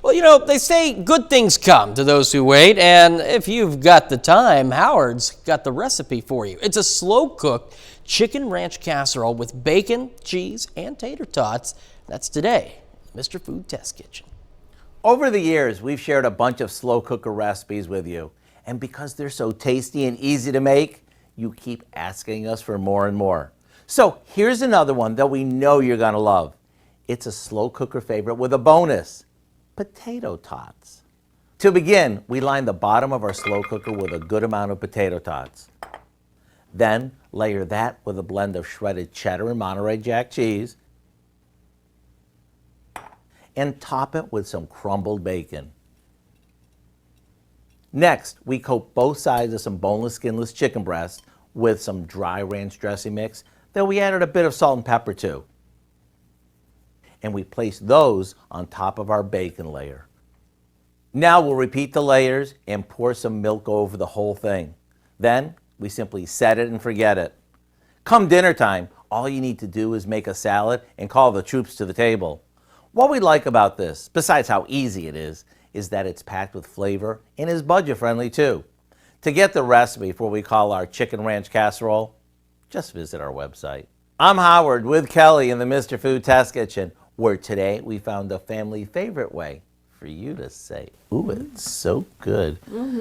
Well, they say good things come to those who wait, and if you've got the time, Howard's got the recipe for you. It's a slow-cooked chicken ranch casserole with bacon, cheese, and tater tots. That's today, Mr. Food Test Kitchen. Over the years, we've shared a bunch of slow cooker recipes with you, and because they're so tasty and easy to make, you keep asking us for more and more. So here's another one that we know you're gonna love. It's a slow cooker favorite with a bonus, potato tots. To begin, we line the bottom of our slow cooker with a good amount of potato tots. Then layer that with a blend of shredded cheddar and Monterey Jack cheese, and top it with some crumbled bacon. Next, we coat both sides of some boneless, skinless chicken breast with some dry ranch dressing mix that we added a bit of salt and pepper to. And we place those on top of our bacon layer. Now we'll repeat the layers and pour some milk over the whole thing. Then we simply set it and forget it. Come dinner time, all you need to do is make a salad and call the troops to the table. What we like about this, besides how easy it is that it's packed with flavor and is budget friendly too. To get the recipe for what we call our chicken ranch casserole, just visit our website. I'm Howard with Kelly in the Mr. Food Test Kitchen, where today we found a family favorite way for you to say, ooh, it's so good.